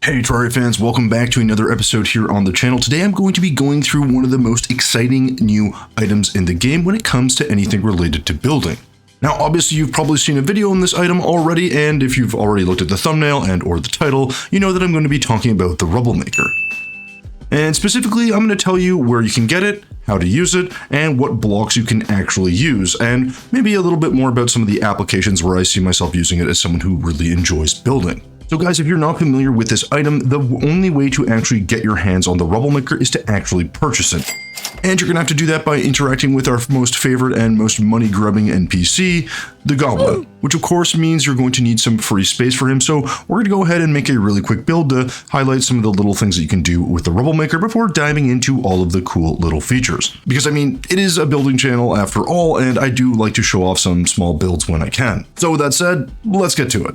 Hey Terraria fans, welcome back to another episode here on the channel. Today I'm going to be going through one of the most exciting new items in the game when it comes to anything related to building. Now obviously you've probably seen a video on this item already, and if you've already looked at the thumbnail and or the title, you know that I'm going to be talking about the Rubblemaker. And specifically I'm going to tell you where you can get it, how to use it, and what blocks you can actually use, and maybe a little bit more about some of the applications where I see myself using it as someone who really enjoys building. So guys, if you're not familiar with this item, the only way to actually get your hands on the Rubblemaker is to actually purchase it. And you're gonna have to do that by interacting with our most favorite and most money-grubbing NPC, the Goblin, which of course means you're going to need some free space for him. So we're gonna go ahead and make a really quick build to highlight some of the little things that you can do with the Rubblemaker before diving into all of the cool little features. Because I mean, it is a building channel after all, and I do like to show off some small builds when I can. So with that said, let's get to it.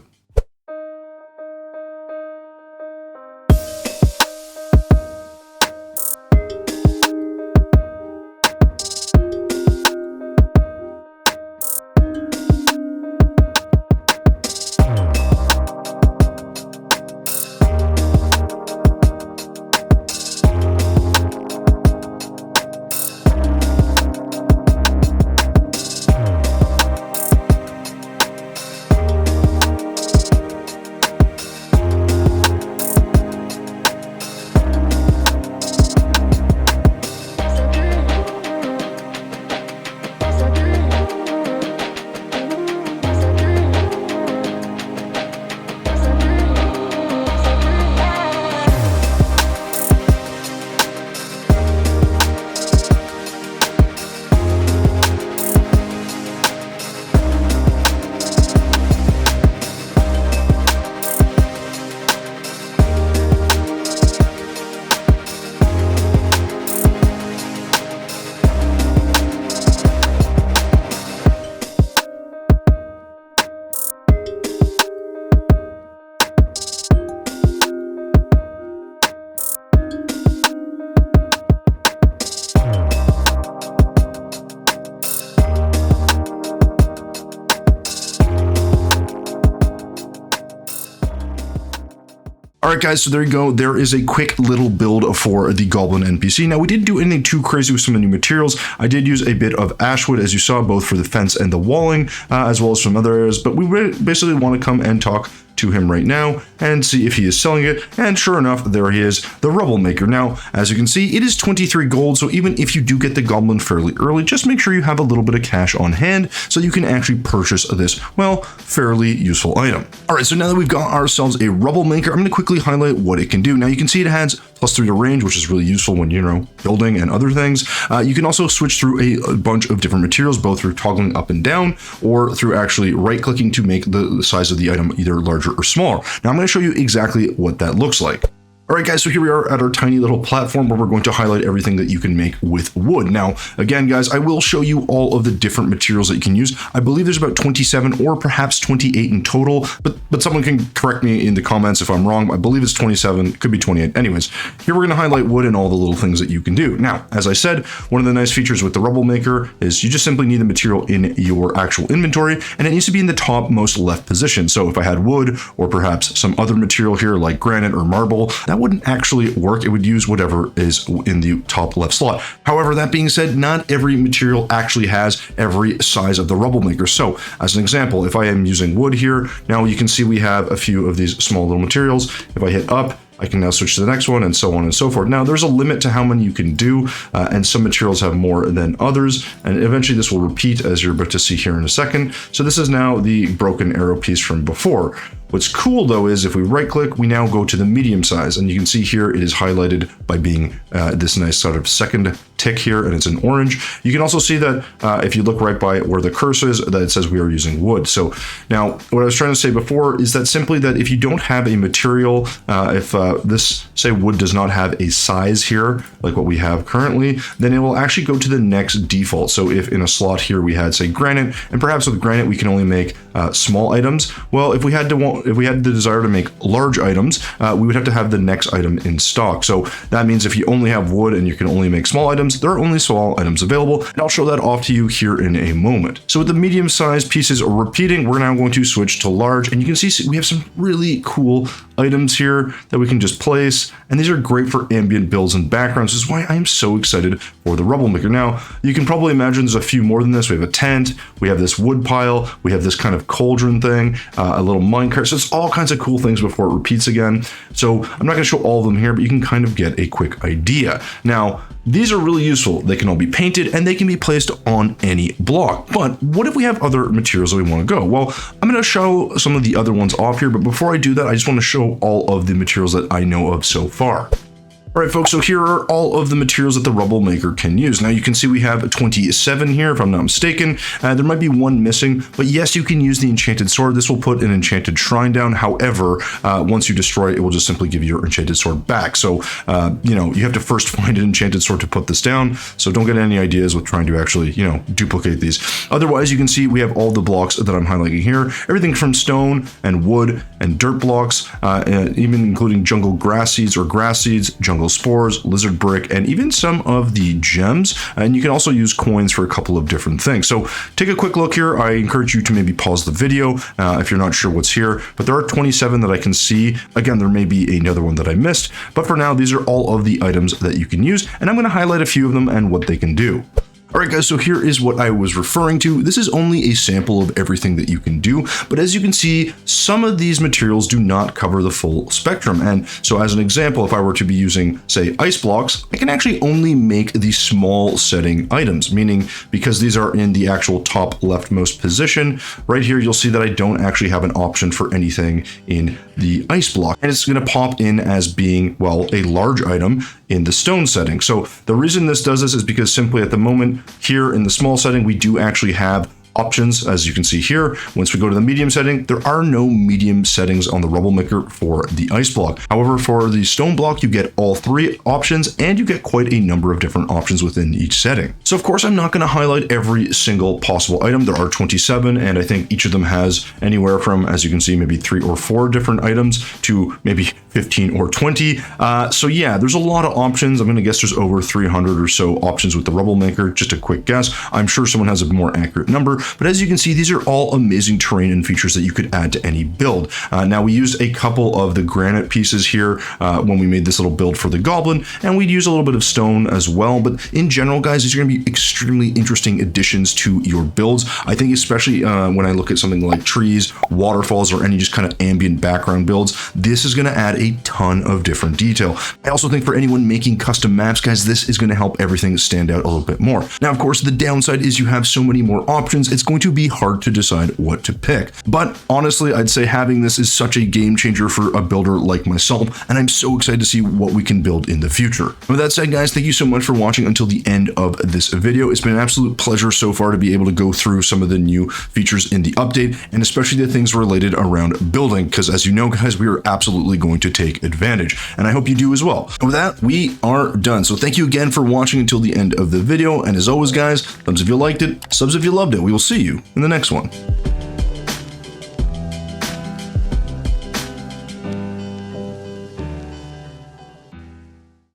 Alright guys, so there you go. There is a quick little build for the Goblin NPC. Now we didn't do anything too crazy with some of the new materials. I did use a bit of ashwood, as you saw, both for the fence and the walling, as well as some other areas, but we basically want to come and talk to him right now and see if he is selling it. And sure enough, there he is, the Rubblemaker. Now, as you can see, it is 23 gold, so even if you do get the Goblin fairly early, just make sure you have a little bit of cash on hand so you can actually purchase this, well, fairly useful item. All right, so now that we've got ourselves a Rubblemaker, I'm going to quickly highlight what it can do. Now you can see it has +3 to range, which is really useful when, you know, building and other things. You can also switch through a bunch of different materials, both through toggling up and down or through actually right-clicking to make the size of the item either larger or smaller. Now I'm going to show you exactly what that looks like. All right, guys, so here we are at our tiny little platform where we're going to highlight everything that you can make with wood. Now, again, guys, I will show you all of the different materials that you can use. I believe there's about 27 or perhaps 28 in total, but someone can correct me in the comments if I'm wrong. I believe it's 27, could be 28. Anyways, here we're going to highlight wood and all the little things that you can do. Now, as I said, one of the nice features with the Rubblemaker is you just simply need the material in your actual inventory, and it needs to be in the topmost left position. So if I had wood or perhaps some other material here like granite or marble, that wouldn't actually work. It would use whatever is in the top left slot. However, that being said, not every material actually has every size of the Rubblemaker. So as an example, if I am using wood here, now you can see we have a few of these small little materials. If I hit up, I can now switch to the next one and so on and so forth. Now there's a limit to how many you can do, and some materials have more than others, and eventually this will repeat as you're about to see here in a second. So this is now the broken arrow piece from before. What's cool though is if we right click, we now go to the medium size, and you can see here it is highlighted by being this nice sort of second tick here, and it's in orange. You can also see that if you look right by where the cursor is, that it says we are using wood. So now what I was trying to say before is that simply that if you don't have a material, if this, say, wood does not have a size here, like what we have currently, then it will actually go to the next default. So if in a slot here we had, say, granite, and perhaps with granite we can only make small items. Well, if we had to if we had the desire to make large items, we would have to have the next item in stock. So that means if you only have wood and you can only make small items, there are only small items available, and I'll show that off to you here in a moment. So with the medium-sized pieces repeating, we're now going to switch to large, and you can see we have some really cool items here that we can just place, and these are great for ambient builds and backgrounds. This is why I am so excited for the Rubblemaker. Now, you can probably imagine there's a few more than this. We have a tent, we have this wood pile, we have this kind of cauldron thing, a little minecart. So it's all kinds of cool things before it repeats again. So I'm not going to show all of them here, but you can kind of get a quick idea. Now, these are really useful. They can all be painted and they can be placed on any block. But what if we have other materials that we want to go? Well, I'm going to show some of the other ones off here, but before I do that, I just want to show all of the materials that I know of so far. All right, folks, so here are all of the materials that the Rubblemaker can use. Now, you can see we have 27 here, if I'm not mistaken. There might be one missing, but yes, you can use the enchanted sword. This will put an enchanted shrine down. However, once you destroy it, it will just simply give you your enchanted sword back. So, you have to first find an enchanted sword to put this down. So don't get any ideas with trying to actually, duplicate these. Otherwise, you can see we have all the blocks that I'm highlighting here. Everything from stone and wood and dirt blocks, and even including jungle grass seeds or grass seeds, jungle spores, lizard brick, and even some of the gems. And you can also use coins for a couple of different things. So take a quick look here. I encourage you to maybe pause the video if you're not sure what's here, but there are 27 that I can see. Again, there may be another one that I missed, but for now, these are all of the items that you can use, and I'm going to highlight a few of them and what they can do. All right, guys, so here is what I was referring to. This is only a sample of everything that you can do, but as you can see, some of these materials do not cover the full spectrum. And so as an example, if I were to be using, say, ice blocks, I can actually only make the small setting items, meaning because these are in the actual top leftmost position, right here, you'll see that I don't actually have an option for anything in the ice block. And it's gonna pop in as being, well, a large item in the stone setting. So the reason this does this is because simply at the moment, here in the small setting, we do actually have options, as you can see here. Once we go to the medium setting, there are no medium settings on the Rubblemaker for the ice block. However, for the stone block, you get all three options and you get quite a number of different options within each setting. So of course, I'm not going to highlight every single possible item. There are 27, and I think each of them has anywhere from, as you can see, maybe 3 or 4 different items to maybe 15 or 20. So yeah, there's a lot of options. I'm going to guess there's over 300 or so options with the Rubblemaker. Just a quick guess. I'm sure someone has a more accurate number. But as you can see, these are all amazing terrain and features that you could add to any build. Now, we used a couple of the granite pieces here when we made this little build for the goblin, and we'd use a little bit of stone as well. But in general, guys, these are going to be extremely interesting additions to your builds. I think especially when I look at something like trees, waterfalls, or any just kind of ambient background builds, this is going to add a ton of different detail. I also think for anyone making custom maps, guys, this is going to help everything stand out a little bit more. Now, of course, the downside is you have so many more options. It's going to be hard to decide what to pick. But honestly, I'd say having this is such a game changer for a builder like myself, and I'm so excited to see what we can build in the future. With that said, guys, thank you so much for watching until the end of this video. It's been an absolute pleasure so far to be able to go through some of the new features in the update, and especially the things related around building, because as you know, guys, we are absolutely going to take advantage, and I hope you do as well. And with that, we are done. So thank you again for watching until the end of the video, and as always, guys, thumbs if you liked it, subs if you loved it. We will see you in the next one.